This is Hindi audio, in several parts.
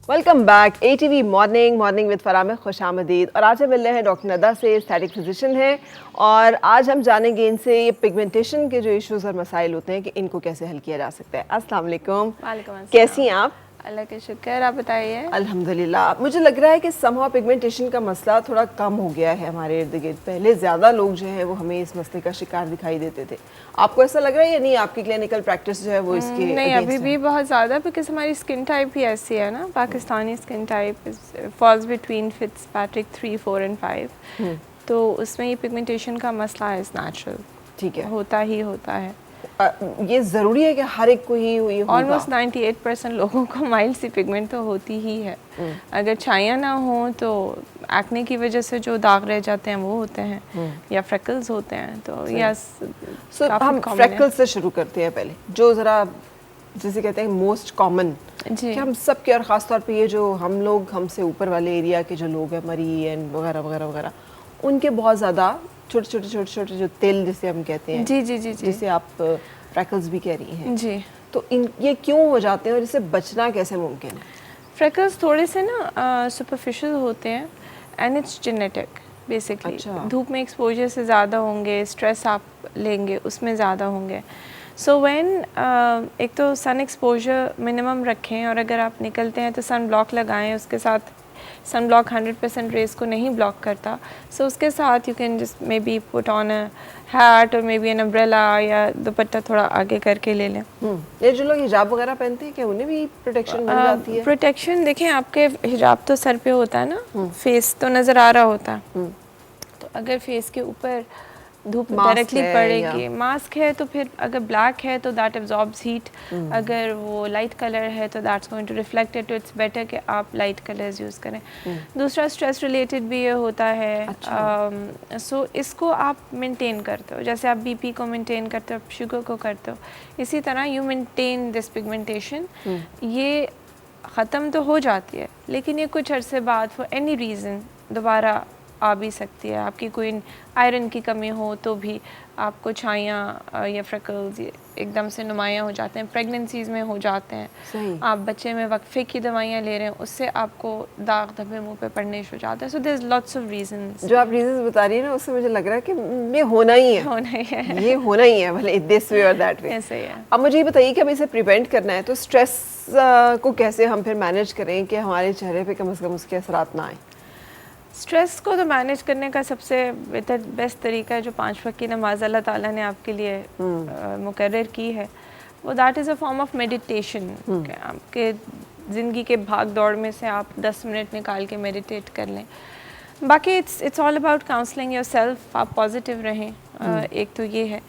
Welcome back ATV morning with Farah में खुश आमदीद। और आज हम मिल रहे हैं डॉक्टर नदा से, एस्थेटिक फिजिशियन हैं, और आज हम जानेंगे इनसे ये पिगमेंटेशन के जो इश्यूज और मसाइल होते हैं कि इनको कैसे हल किया जा सकता है। अस्सलाम वालेकुम। वालेकुम अस्सलाम। कैसी हैं आप? अल्लाह के शुक्र, आप बताइए। अल्हम्दुलिल्लाह। मुझे लग रहा है कि समहाउ पिगमेंटेशन का मसला थोड़ा कम हो गया है हमारे इर्द गिर्द। पहले ज़्यादा लोग जो है वो हमें इस मसले का शिकार दिखाई देते थे। आपको ऐसा लग रहा है या नहीं? आपकी क्लिनिकल प्रैक्टिस जो है वो इसके नहीं, अभी भी बहुत ज़्यादा, बिकॉज हमारी स्किन टाइप ही ऐसी है ना। Pakistani skin type falls between Fitzpatrick 3, 4 and 5। तो उसमें ये पिगमेंटेशन का मसला इज़ नेचुरल, ठीक है, होता ही होता है। ये ज़रूरी है कि हर एक को ही होगा? ऑलमोस्ट 98% लोगों को माइल्ड सी पिगमेंट तो होती ही है। अगर छाया ना हो तो एक्ने की वजह से जो दाग रह जाते हैं वो होते हैं, या फ्रेकल्स होते हैं। तो यस, हम फ्रेकल्स से शुरू करते हैं पहले, जो ज़रा जिसे कहते हैं मोस्ट कॉमन कि हम सब के, और ख़ास तौर पे ये जो हम लोग हमसे ऊपर वाले एरिया के जो लोग हैं, मरी एंड वगैरह वगैरह वगैरह, उनके बहुत ज़्यादा छोटे छोटे जो तेल जिसे हम कहते हैं, जी, जिसे आप फ्रेकल्स भी कह रही हैं जी। तो ये क्यों हो जाते हैं और इससे बचना कैसे मुमकिन है? फ्रेकल्स थोड़े से ना सुपरफिशियल होते हैं एंड इट्स जेनेटिक बेसिकली। अच्छा। धूप में एक्सपोजर से ज़्यादा होंगे, स्ट्रेस आप लेंगे उसमें ज़्यादा होंगे। सो व्हेन एक तो सन एक्सपोजर मिनिमम रखें, और अगर आप निकलते हैं तो सन ब्लॉक लगाएं। उसके साथ सन ब्लॉक 100% रेस को नहीं ब्लॉक करता, सो उसके साथ you can just may be put on a hat और मे बी एन अम्ब्रेला, या दुपट्टा थोड़ा आगे करके ले लें। ये जो लोग हिजाब वगैरह पहनते हैं क्या उन्हें भी प्रोटेक्शन मिल जाती है? प्रोटेक्शन देखें, आपके हिजाब तो सर पे होता है ना, फेस तो नज़र आ रहा होता है। तो अगर फेस के ऊपर धूप डायरेक्टली पड़ेगी, मास्क है तो फिर अगर ब्लैक है तो दैट एब्जॉर्ब्स हीट। अगर वो लाइट कलर है तो that's going to reflect it. It's better कि आप लाइट कलर्स यूज़ करें। दूसरा स्ट्रेस रिलेटेड भी ये होता है। अच्छा। सो इसको आप मेंटेन करते हो, जैसे आप बीपी को मेंटेन करते हो, आप शुगर को करते हो, इसी तरह यू मेंटेन दिस पिगमेंटेशन। ये ख़त्म तो हो जाती है, लेकिन ये कुछ अरसे बाद फॉर एनी रीज़न दोबारा आ भी सकती है। आपकी कोई आयरन की कमी हो तो भी आपको छाइयाँ या फ्रेकल्स एकदम से नुमायाँ हो जाते हैं। प्रेगनेंसीज़ में हो जाते हैं। सही। आप बच्चे में वक्फे की दवाइयाँ ले रहे हैं, उससे आपको दाग धब्बे मुंह पे पड़ने शुरू हो जाते हैं। So there is lots of reasons. जो आप रीजंस बता रही है ना, उससे मुझे लग रहा है कि ये होना ही है, ये होना ही है, भले दिस वे और दैट वे। ऐसे ही है। अब मुझे ये बताइए कि हमें इसे प्रिवेंट करना है तो स्ट्रेस को कैसे हम फिर मैनेज करें कि हमारे चेहरे पे कम से कम उसके असरात ना आए? स्ट्रेस को तो मैनेज करने का सबसे बेस्ट तरीका है जो 5 वक्त की नमाज अल्लाह ताला ने आपके लिए मुकर्रर की है, वो that is a form of meditation. आपके ज़िंदगी के भाग दौड़ में से आप 10 मिनट निकाल के मेडिटेट कर लें। बाकी it's all about counselling your self. आप पॉजिटिव रहें, एक तो ये है।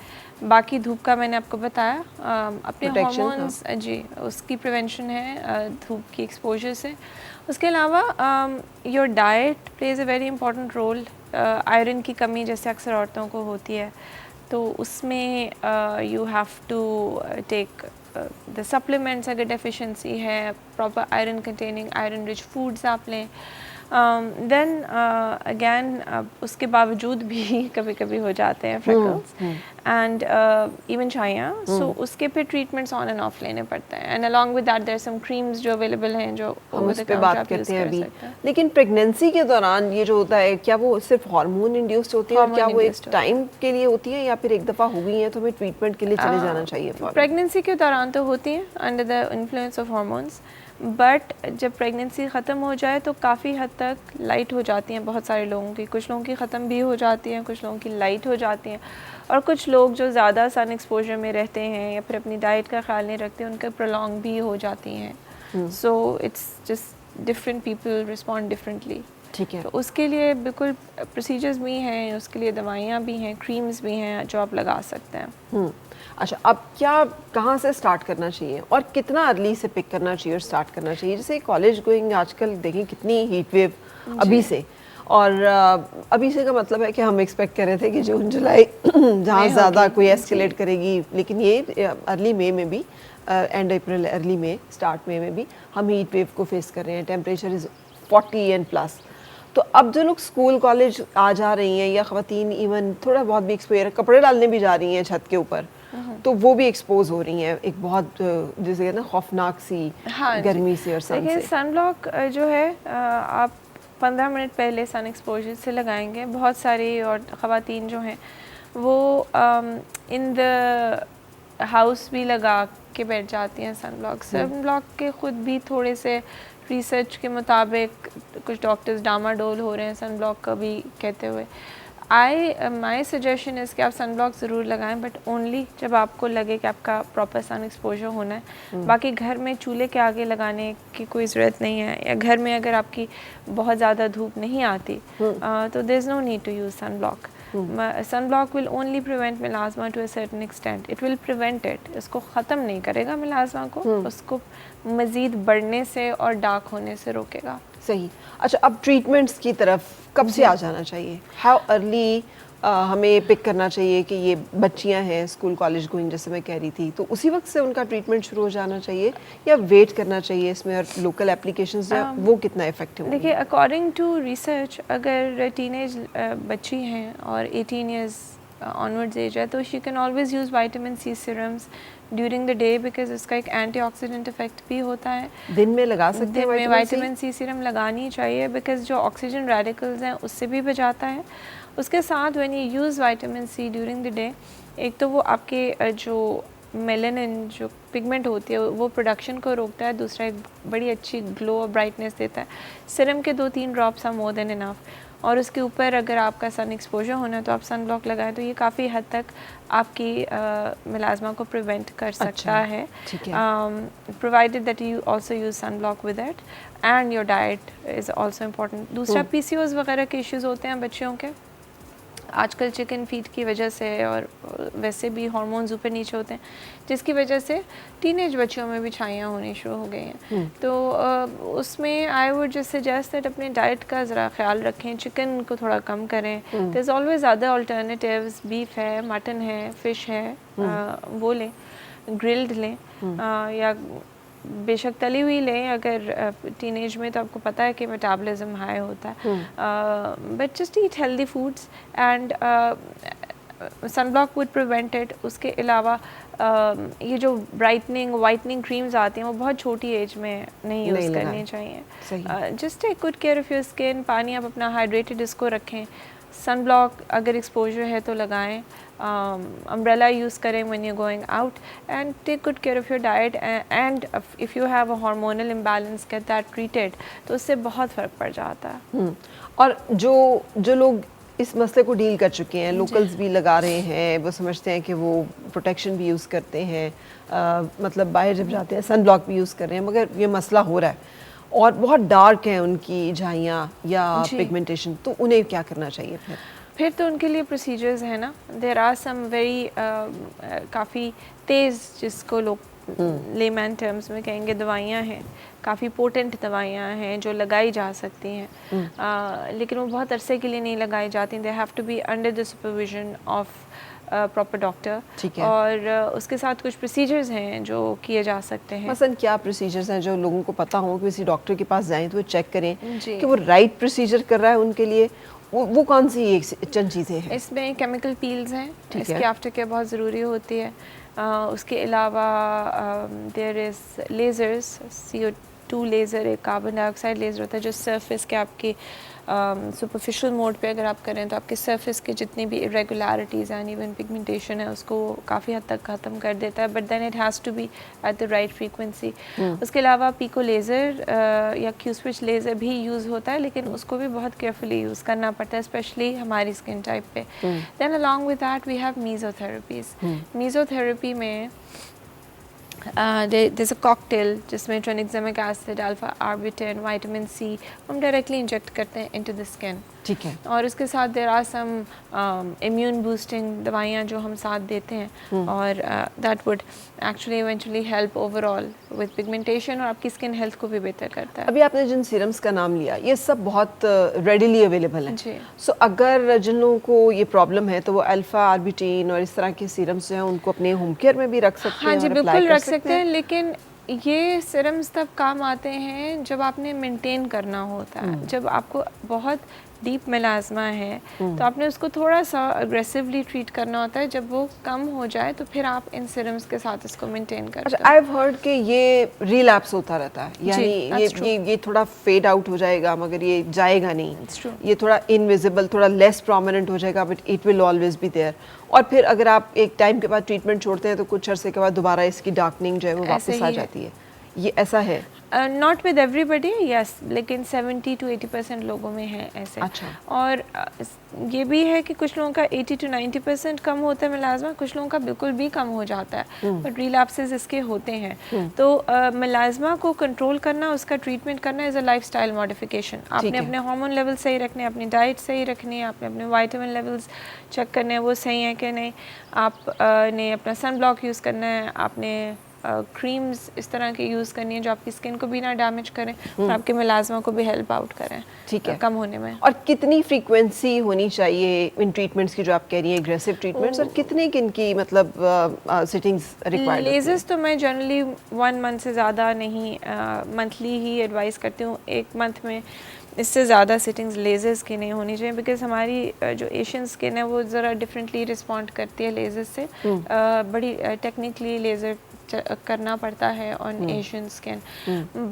बाकी धूप का मैंने आपको बताया, अपने हार्मोन्स जी उसकी प्रिवेंशन है धूप की एक्सपोजर से। उसके अलावा your diet plays a very important role. Iron की कमी जैसे अक्सर औरतों को होती है, तो उसमें you have to take the supplements. अगर डेफिशिएंसी है, proper iron containing iron rich foods आप लें। देन अगैन उसके बावजूद भी कभी कभी हो जाते हैं फ्रेकल्स एंड इवन छाइयाँ, सो उसके पे ट्रीटमेंट्स ऑन एंड ऑफ लेने पड़ते हैं। And along with that there some creams जो अवेलेबल हैं जो हम उस पे बात करते हैं अभी। लेकिन प्रेगनेंसी के दौरान ये जो होता है, क्या वो सिर्फ हार्मोन इंड्यूस्ड होती है और क्या वो एक टाइम के लिए होती है, या फिर एक दफ़ा हो गई है तो हमें ट्रीटमेंट के लिए चले जाना चाहिए? प्रेगनेंसी के दौरान तो होती है under the influence of hormones, but जब प्रेगनेंसी ख़त्म हो जाए तो काफ़ी हद तक लाइट हो जाती हैं बहुत सारे लोगों की। कुछ लोगों की ख़त्म भी हो जाती हैं, कुछ लोगों की लाइट हो जाती हैं, और कुछ लोग जो ज़्यादा सन एक्सपोजर में रहते हैं या फिर अपनी डाइट का ख्याल नहीं रखते, उनके प्रोलॉन्ग भी हो जाती हैं। So it's just different people respond differently. ठीक है। तो उसके लिए बिल्कुल प्रोसीजर्स भी हैं, उसके लिए दवाइयाँ भी हैं, क्रीम्स भी हैं जो आप लगा सकते हैं। अच्छा, अब क्या कहाँ से स्टार्ट करना चाहिए और कितना अर्ली से पिक करना चाहिए और स्टार्ट करना चाहिए? जैसे कॉलेज गोइंग आजकल देखें कितनी हीट वेव अभी से, और अभी से का मतलब है कि हम एक्सपेक्ट कर रहे थे कि जून जुलाई जहाँ ज़्यादा कोई एस्केलेट करेगी, लेकिन ये अर्ली मई में भी, and April early May start मई में भी हम हीट वेव को फेस कर रहे हैं। Temperature is 40 and plus. तो अब जो लोग स्कूल कॉलेज आ जा रही हैं, या ख़वातीन इवन थोड़ा बहुत भी एक्सपोजर कपड़े डालने भी जा रही हैं छत के ऊपर, तो वो भी एक्सपोज हो रही हैं एक बहुत जैसे ना खौफनाक सी गर्मी से और सन से। सन ब्लॉक जो है आप 15 मिनट पहले सन एक्सपोजर से लगाएंगे। बहुत सारी और ख़वातीन जो हैं वो इन द हाउस भी लगा के बैठ जाती हैं सन ब्लॉक। सन ब्लॉक के ख़ुद भी थोड़े से रिसर्च के मुताबिक कुछ डॉक्टर्स डामाडोल हो रहे हैं सन ब्लॉक का भी कहते हुए। माई सजेशन इज़ कि आप सन ब्लॉक ज़रूर लगाएं, बट ओनली जब आपको लगे कि आपका प्रॉपर सन एक्सपोजर होना है। बाकी घर में चूल्हे के आगे लगाने की कोई ज़रूरत नहीं है, या घर में अगर आपकी बहुत ज़्यादा धूप नहीं आती तो there is no need to use sun block. Sunblock will only prevent melasma to a certain extent, it will prevent it, इसको ख़त्म नहीं करेगा मिलाजमा को, उसको मज़ीद बढ़ने से और डार्क होने से रोकेगा। सही। अच्छा, अब ट्रीटमेंट्स की तरफ कब से आ जाना चाहिए? हाउ अर्ली हमें पिक करना चाहिए कि ये बच्चियां हैं स्कूल कॉलेज गोइंग, जैसे मैं कह रही थी, तो उसी वक्त से उनका ट्रीटमेंट शुरू हो जाना चाहिए या वेट करना चाहिए इसमें, और लोकल एप्लीकेशंस वो कितना इफेक्टिव? देखिए, अकॉर्डिंग टू रिसर्च अगर टीनेज बच्ची हैं और 18 ईयर्स ऑनवर्ड्स एज है तो she can always use vitamin C serums during the day, because इसका एक एंटीऑक्सीडेंट इफेक्ट भी होता है। दिन में लगा सकते हैं विटामिन सी सीरम लगानी चाहिए, बिकॉज जो ऑक्सीजन रेडिकल्स हैं उससे भी बचाता है। उसके साथ when you use vitamin C during the day, एक तो वो आपके जो मेलानिन जो पिगमेंट होती है वो प्रोडक्शन को रोकता है, दूसरा एक बड़ी अच्छी ग्लो और ब्राइटनेस देता है। सीरम के 2-3 drops are more than enough, और उसके ऊपर अगर आपका सन एक्सपोजर होना है तो आप सन ब्लॉक लगाएं, तो ये काफ़ी हद तक आपकी मिलाजमा को प्रिवेंट कर सकता है, provided that you also use sun block with it, and your diet is also important. दूसरा पीसीओएस वगैरह के इश्यूज़ होते हैं बच्चियों के आजकल चिकन फीड की वजह से, और वैसे भी हार्मोन्स ऊपर नीचे होते हैं जिसकी वजह से टीनेज बच्चियों में भी छाइयाँ होनी शुरू हो गई हैं। तो उसमें I would just suggest that अपने डाइट का ज़रा ख्याल रखें, चिकन को थोड़ा कम करें। There is always other alternatives, beef है, मटन है, फ़िश है, वो लें, ग्रिल्ड लें, या बेशक तली हुई लें अगर टीनेज में, तो आपको पता है कि मेटाबॉलिज्म हाई होता है, but just eat healthy foods and sun block would prevent it. उसके अलावा ये जो ब्राइटनिंग वाइटनिंग क्रीम्स आती हैं वो बहुत छोटी एज में नहीं यूज़ करनी चाहिए। Just take good care of your skin, पानी आप अपना हाइड्रेटेड इसको रखें, सन ब्लॉक अगर एक्सपोजर है तो लगाएं, umbrella यूज़ करें when you're going out, and take good care of your diet, and if you have a hormonal imbalance get that treated, तो उससे बहुत फ़र्क पड़ जाता है। और जो लोग इस मसले को डील कर चुके हैं, लोकल्स भी लगा रहे हैं, वो समझते हैं कि वो प्रोटेक्शन भी यूज़ करते हैं, मतलब बाहर जब जाते हैं सन ब्लॉक भी यूज़ कर रहे हैं, मगर ये मसला हो रहा है और बहुत डार्क है उनकी झाइयाँ या पिगमेंटेशन, तो उन्हें क्या करना चाहिए फिर तो उनके लिए प्रोसीजर्स हैं ना। देयर आर सम वेरी काफ़ी तेज़, जिसको लोग लेमैन टर्म्स में कहेंगे, दवाइयाँ हैं, काफ़ी पोटेंट दवाइयाँ हैं जो लगाई जा सकती हैं, लेकिन वो बहुत अरसे के लिए नहीं लगाई जाती। They have to be under the supervision of proper doctor, और उसके साथ कुछ प्रोसीजर्स हैं जो किए जा सकते हैं। मसलन क्या प्रोसीजर्स हैं जो लोगों को पता हो कि किसी डॉक्टर के पास जाएं तो वो चेक करें कि वो राइट प्रोसीजर कर रहा है उनके लिए, वो कौन सी एक चंद चीज़ें हैं? इसमें केमिकल पील्स हैं, इसकी आफ्टर केयर बहुत ज़रूरी होती है। उसके अलावा there is lasers, CO2 laser, एक कार्बन डाइऑक्साइड लेज़र होता है जो सरफेस के आपकी सुपरफिशियल मोड पे अगर आप करें तो आपके सरफेस के जितनी भी इरेगुलरिटीज़ हैं, इवन पिगमेंटेशन है, उसको काफ़ी हद तक ख़त्म कर देता है, but then it has to be at the right frequency. उसके अलावा पिको लेज़र या क्यू स्विच लेज़र भी यूज़ होता है, लेकिन उसको भी बहुत केयरफुली यूज़ करना पड़ता है, स्पेशली हमारी स्किन टाइप पे। Then along with that we have mesotherapies. Mesotherapy में there's a cocktail जिसमें tranexamic acid, alpha arbutin, vitamin C हम डायरेक्टली इंजेक्ट करते हैं इनटू द स्किन। ठीक है। और उसके साथ there are some immune boosting दवाइयाँ जो हम साथ देते हैं, और that would actually eventually help overall with pigmentation, और आपकी स्किन हेल्थ को भी बेहतर करता है। अभी आपने जिन सीरम्स का नाम लिया ये सब बहुत रेडिली अवेलेबल हैं जी। सो अगर जिन लोगों को ये प्रॉब्लम है तो वो अल्फा आर्बिटेन और इस तरह के सीरम्स जो हैं उनको अपने होम केयर में भी रख सकते हैं? हाँ जी, बिल्कुल रख सकते हैं, लेकिन ये सीरम्स तब काम आते हैं जब आपने मेंटेन करना होता है। जब आपको बहुत डीप मेलाज़मा है तो आपने उसको थोड़ा सा अग्रेसिवली ट्रीट करना होता है। जब वो कम हो जाए तो फिर आप इन सीरम्स के साथ इसको मेंटेन करते अच्छा, आई हैव हर्ड कि ये रिलैप्स होता रहता है, यानी that's true. ये थोड़ा फेड आउट हो जाएगा मगर ये जाएगा नहीं, It's true. ये थोड़ा इनविजिबल, थोड़ा लेस प्रोमिनेंट हो जाएगा, but it will always be there. और फिर अगर आप एक टाइम के बाद ट्रीटमेंट छोड़ते हैं तो कुछ अरसे के बाद दोबारा इसकी डार्कनिंग जो है वो ऐसे वापस आ ही है। जाती है, ये ऐसा है? नॉट विद एवरीबडी यस, लेकिन 70 to 80% लोगों में है ऐसे। अच्छा। और ये भी है कि कुछ लोगों का 80 to 90% कम होता है मेलाज़मा, कुछ लोगों का बिल्कुल भी कम हो जाता है, बट रिलैप्सेस इसके होते हैं। तो मेलाज़मा को कंट्रोल करना, उसका ट्रीटमेंट करना इज़ अ लाइफस्टाइल मॉडिफिकेशन। आपने अपने हार्मोन लेवल सही रखने हैं, अपनी डाइट सही रखनी है, आपने अपने विटामिन लेवल्स चेक करने हैं वो सही हैं कि नहीं, आपने अपना सन ब्लॉक यूज़ करना है, आपने क्रीम्स इस तरह के यूज़ करनी है जो आपकी स्किन को भी ना डैमेज करें और आपके मेलाज़मा को भी हेल्प आउट करें, ठीक है, कम होने में। और कितनी फ्रीक्वेंसी होनी चाहिए इन ट्रीटमेंट्स की जो आप कह रही हैं, एग्रेसिव ट्रीटमेंट्स, और कितने किन की मतलब सिटिंग्स रिक्वायर्ड? लेजर्स तो मैं जनरली 1 मंथ से ज़्यादा नहीं, मंथली ही एडवाइस करती हूँ। 1 मंथ में इससे ज़्यादा सिटिंग्स लेजर्स की नहीं होनी चाहिए, बिकॉज हमारी जो एशियन स्किन है वो ज़रा डिफरेंटली रिस्पॉन्ड करती है लेजर से। बड़ी टेक्निकली लेज़र करना पड़ता है ऑन एशियन स्किन।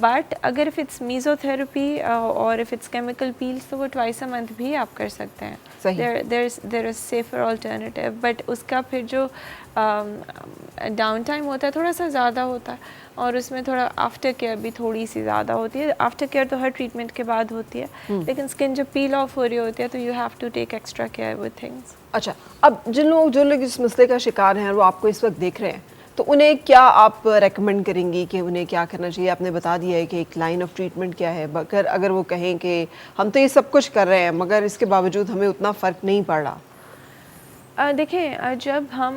बट अगर इफ़ इट्स मीज़ोथेरेपी और इफ़ इट्स केमिकल पील्स तो वो ट्वाइस अ मंथ भी आप कर सकते हैं। There is safer alternative, but उसका फिर जो डाउन टाइम होता है थोड़ा सा ज़्यादा होता है और उसमें थोड़ा आफ्टर केयर भी थोड़ी सी ज़्यादा होती है। आफ्टर केयर तो हर ट्रीटमेंट के बाद होती है, लेकिन स्किन जब पील ऑफ हो रही होती है तो you have to take extra care with things. अच्छा, अब जो लोग इस मसले का शिकार हैं और वो आपको इस वक्त देख रहे हैं, तो उन्हें क्या आप रेकमेंड करेंगी कि उन्हें क्या करना चाहिए? आपने बता दिया है कि एक लाइन ऑफ ट्रीटमेंट क्या है, मगर अगर वो कहें कि हम तो ये सब कुछ कर रहे हैं मगर इसके बावजूद हमें उतना फ़र्क नहीं पड़ रहा। देखें, जब हम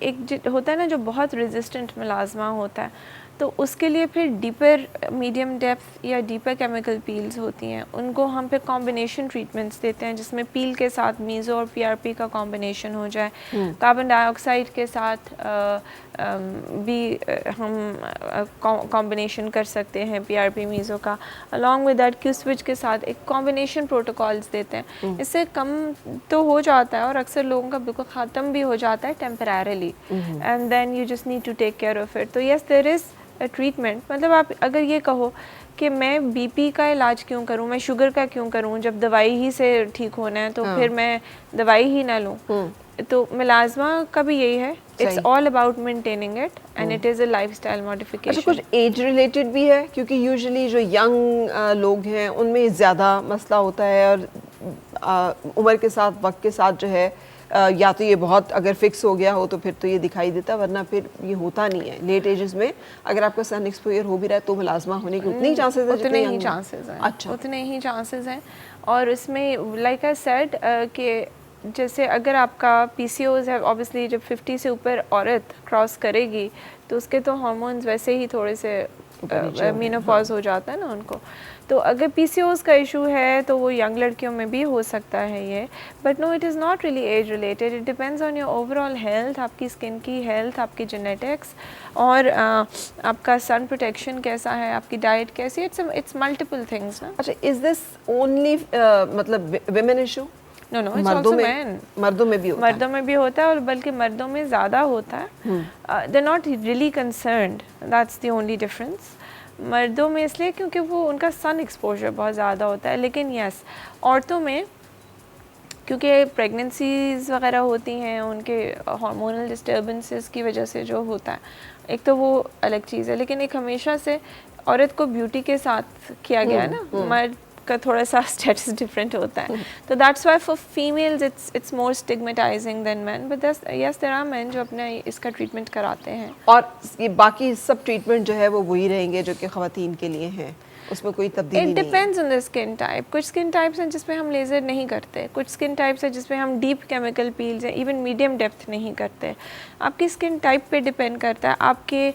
एक होता है ना जो बहुत रेजिस्टेंट मेलाज़मा होता है तो उसके लिए फिर डीपर मीडियम डेप्थ या डीपर केमिकल पील्स होती हैं, उनको हम फिर कॉम्बिनेशन ट्रीटमेंट्स देते हैं जिसमें पील के साथ मीज़ो और पीआरपी का कॉम्बिनेशन हो जाए, कार्बन डाइऑक्साइड के साथ भी हम कॉम्बिनेशन कर सकते हैं पीआरपी मीज़ो का, along with that Q switch के साथ एक कॉम्बिनेशन प्रोटोकॉल्स देते हैं। इससे कम तो हो जाता है और अक्सर लोगों का बिल्कुल ख़त्म भी हो जाता है temporarily, and then you just need to take care of it. तो यस, देयर इज़ ट्रीटमेंट। मतलब आप अगर ये कहो कि मैं बीपी का इलाज क्यों करूं, मैं शुगर का क्यों करूं, जब दवाई ही से ठीक होना है तो फिर मैं दवाई ही ना लूं। तो मेलाज़मा का भी यही है, it's all about maintaining it and it is a lifestyle modification. अच्छा, कुछ एज रिलेटेड भी है क्योंकि यूजुअली जो यंग लोग हैं उनमें ज़्यादा मसला होता है और उम्र के साथ, वक्त के साथ जो है या तो ये बहुत अगर फिक्स हो गया हो तो फिर तो ये दिखाई देता, वरना फिर ये होता नहीं है। लेट एजेस में अगर आपका सन एक्सपोजर हो भी रहा है तो मेलाज़मा होने के उतने ही चांसेस हैं, उतने ही चांसेस हैं। अच्छा, उतने ही चांसेस हैं। और इसमें लाइक आई सेड कि जैसे अगर आपका पीसीओज है, ऑब्वियसली जब 50 से ऊपर औरत क्रॉस करेगी तो उसके तो हार्मोन्स वैसे ही थोड़े से मेनोपॉज हो जाता है ना उनको। तो अगर पीसीओज का इशू है तो वो यंग लड़कियों में भी हो सकता है ये, but no, it is not really age related. It depends on your overall health, आपकी स्किन की हेल्थ, आपकी जेनेटिक्स और आपका सन प्रोटेक्शन कैसा है, आपकी डाइट कैसी है, इट्स मल्टीपल थिंग्स ना। अच्छा, इज दिस ओनली मतलब women issue? No, it's also man. मर्दों में भी होता है? मर्दों में भी होता है और बल्कि मर्दों में ज़्यादा होता है। They are not really concerned, that's the only difference. मर्दों में इसलिए क्योंकि वो उनका सन एक्सपोजर बहुत ज़्यादा होता है, लेकिन यस, औरतों में क्योंकि प्रेगनेंसीज़ वगैरह होती हैं, उनके हार्मोनल डिस्टर्बेंसेस की वजह से जो होता है, एक तो वो अलग चीज़ है, लेकिन एक हमेशा से औरत को ब्यूटी के साथ किया गया है ना, मर्द का थोड़ा सा स्टेटस डिफरेंट होता है। तो that's why for females it's more stigmatising than men, but yes there are men जो अपने इसका ट्रीटमेंट कराते हैं। और ये बाकी सब ट्रीटमेंट जो है वो वही रहेंगे जो कि ख़वातीन के लिए हैं, उसमें कोई तब्दीली नहीं है? It depends on the skin type. कुछ स्किन टाइप्स हैं जिसमें हम लेज़र नहीं करते, कुछ स्किन टाइप्स हैं जिसमें हम डीप केमिकल पील्स हैं, इवन मीडियम डेप्थ नहीं करते। आपकी स्किन टाइप पे डिपेंड करता है, आपके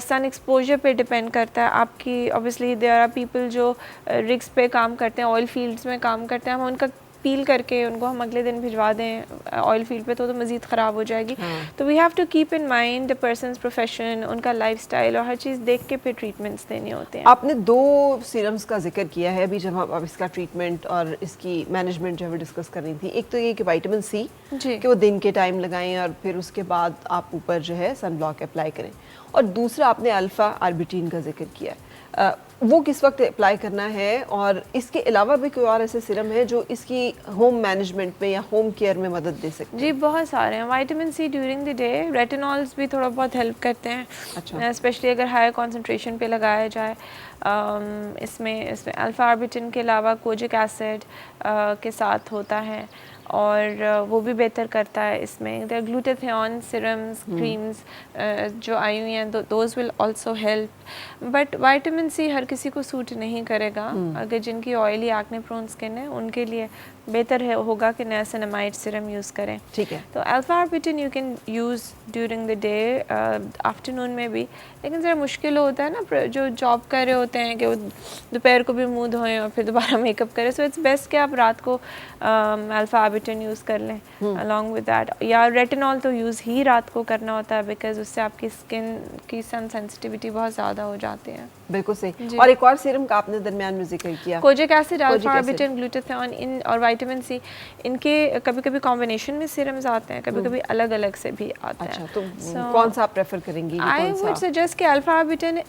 सन एक्सपोजर पे डिपेंड करता है, आपकी ऑब्वियसली देयर आर पीपल जो रिग्स पे काम करते हैं, ऑयल फील्ड्स में काम करते हैं, हम उनका पील करके उनको हम अगले दिन भिजवा दें ऑयल फील्ड पे तो मज़ीद ख़राब हो जाएगी। तो we have to keep in mind the person's profession, उनका लाइफस्टाइल और हर चीज़ देख के फिर ट्रीटमेंट्स देने होते हैं। आपने 2 सीरम्स का जिक्र किया है अभी जब हम इसका ट्रीटमेंट और इसकी मैनेजमेंट जो है डिस्कस कर रही थी। एक तो ये कि विटामिन सी कि वो दिन के टाइम लगाएं और फिर उसके बाद आप ऊपर जो है सन ब्लॉक अप्लाई करें, और दूसरा आपने अल्फा आर्बिटिन का जिक्र किया है, वो किस वक्त अप्लाई करना है, और इसके अलावा भी कोई और ऐसे सिरम है जो इसकी होम मैनेजमेंट में या होम केयर में मदद दे सकते हैं? जी बहुत सारे हैं। Vitamin C during the day, retinols भी थोड़ा बहुत हेल्प करते हैं। अच्छा। स्पेशली अगर हाई कंसंट्रेशन पे लगाया जाए। इसमें अल्फा आर्बिटिन के अलावा कोजिक एसिड के साथ होता है और वो भी बेहतर करता है। इसमें देयर ग्लूटाथियोन सिरम्स क्रीम्स जो आई हुई हैं those will also help, but vitamin C हर किसी को सूट नहीं करेगा। अगर जिनकी ऑयली एक्ने प्रोन स्किन है उनके लिए बेहतर होगा कि नियासिनामाइड सिरम यूज़ करें। ठीक है। तो alpha arbutin you can use during the day, afternoon में भी, लेकिन ज़रा मुश्किल होता है ना जो जॉब कर रहे होते हैं कि वो दोपहर को भी मुंह धोएं और फिर दोबारा मेकअप करें। सो इट्स बेस्ट कि आप रात को अल्फा आर्बिटिन यूज़ कर लें अलॉन्ग विद दैट, या रेटिनॉल तो यूज़ ही रात को करना होता है बिकॉज उससे आपकी स्किन की सन सेंसिटिविटी बहुत ज़्यादा हो जाती है। बिल्कुल सही। और एक और सीरम का आपने दरमियान में जिक्र किया, kojic acid, alpha arbutin, glutathione इन और विटामिन सी, इनके कभी कभी कॉम्बिनेशन में सीरम्स आते हैं, कभी कभी अलग अलग से भी आते हैं। अच्छा, तो कौन सा आप प्रेफर करेंगी? आई वुड सजेस्ट कि अल्फा आर्बिटिन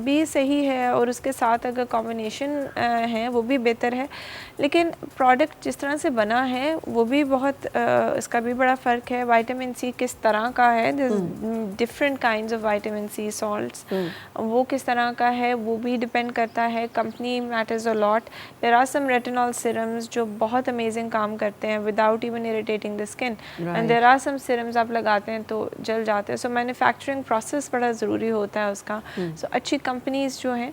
भी सही है और उसके साथ अगर कॉम्बिनेशन है वो भी बेहतर है, लेकिन प्रोडक्ट जिस तरह से बना है वो भी बहुत इसका भी बड़ा फ़र्क है। विटामिन सी किस तरह का है, different kinds of vitamin C salts, वो किस तरह का है वो भी डिपेंड करता है। Company matters a lot. There are some retinol serums जो बहुत अमेजिंग काम करते हैं without even irritating the skin, and there are some serums आप लगाते हैं तो जल जाते हैं। सो मैन्युफैक्चरिंग प्रोसेस बड़ा ज़रूरी होता है उसका। सो अच्छी कंपनीज जो हैं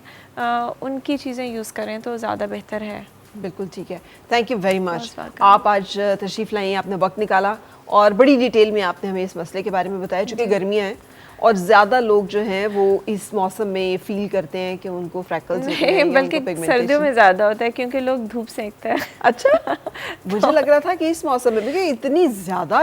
उनकी चीज़ें यूज़ करें तो ज़्यादा बेहतर है। बिल्कुल ठीक है। Thank you very much. आप आज तशरीफ़ लाई, आपने वक्त निकाला और बड़ी डिटेल में आपने हमें इस मसले के बारे में बताया। चूँकि गर्मियाँ हैं और ज़्यादा लोग जो हैं वो इस मौसम में ये फील करते हैं कि उनको फ्रैकल्स होते हैं, बल्कि सर्दियों में ज़्यादा होता है क्योंकि लोग धूप सेकते हैं। अच्छा, मुझे लग रहा था कि इस मौसम में क्योंकि इतनी ज़्यादा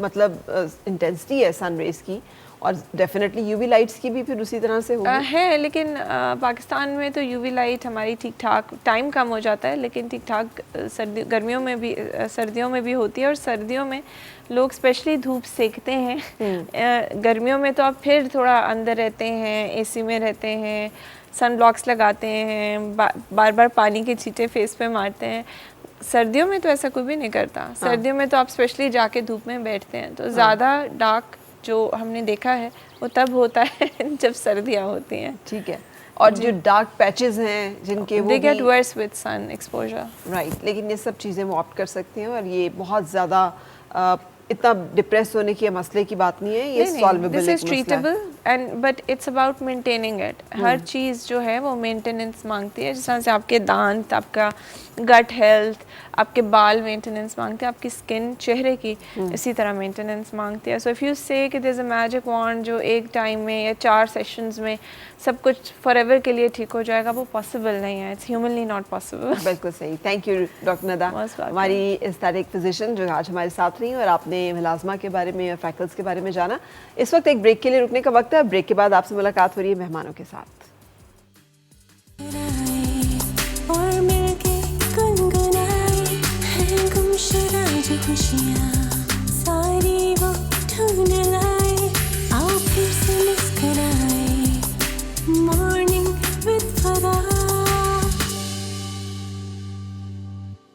मतलब इंटेंसिटी है सन रेज की, और डेफिनेटली यूवी लाइट्स की भी फिर उसी तरह से होगी है, लेकिन पाकिस्तान में तो यूवी लाइट हमारी ठीक ठाक, टाइम कम हो जाता है लेकिन ठीक ठाक गर्मियों में भी सर्दियों में भी होती है। और सर्दियों में लोग स्पेशली धूप सेकते हैं। गर्मियों में तो आप फिर थोड़ा अंदर रहते हैं, एसी में रहते हैं, सन ब्लॉक्स लगाते हैं, बार बार पानी के छींटे फेस पे मारते हैं। सर्दियों में तो ऐसा कोई भी नहीं करता। सर्दियों में तो आप स्पेशली जाके धूप में बैठते हैं। तो ज़्यादा डार्क जो हमने देखा है वो तब होता है जब सर्दियाँ होती हैं। ठीक है। और जो डार्क पैचेस हैं जिनके वो they get worse with sun exposure, right, लेकिन ये सब चीज़ें वो ऑप्ट कर सकते हैं और ये बहुत ज़्यादा इतना डिप्रेस होने की मसले की बात नहीं है, ये solvable this is treatable and but it's about maintaining it. हर चीज़ जो है वो मेंटेनेंस मांगती है, जिस तरह से आपके दांत, आपका गट हेल्थ, आपके बाल मेंटेनेंस मांगते हैं, आपकी स्किन, चेहरे की इसी तरह मेंटेनेंस मांगती है। सो इफ़ यू से कि there is a magic wand जो एक टाइम में या 4 सेशंस में सब कुछ फॉरएवर के लिए ठीक हो जाएगा, वो पॉसिबल नहीं है। It's humanly not possible. बिल्कुल सही। थैंक यू डॉक्टर नदा, हमारी एस्थेटिक फिजिशियन जो आज हमारे साथ रही और आपने मेलाज़मा के बारे में और फ्रैकल्स के बारे में जाना। इस वक्त एक ब्रेक के लिए रुकने का वक्त है। ब्रेक के बाद आपसे मुलाकात हो रही है मेहमानों के साथ। और मिलके गुनगुनाए हैं गुमशुदा जो खुशियाँ।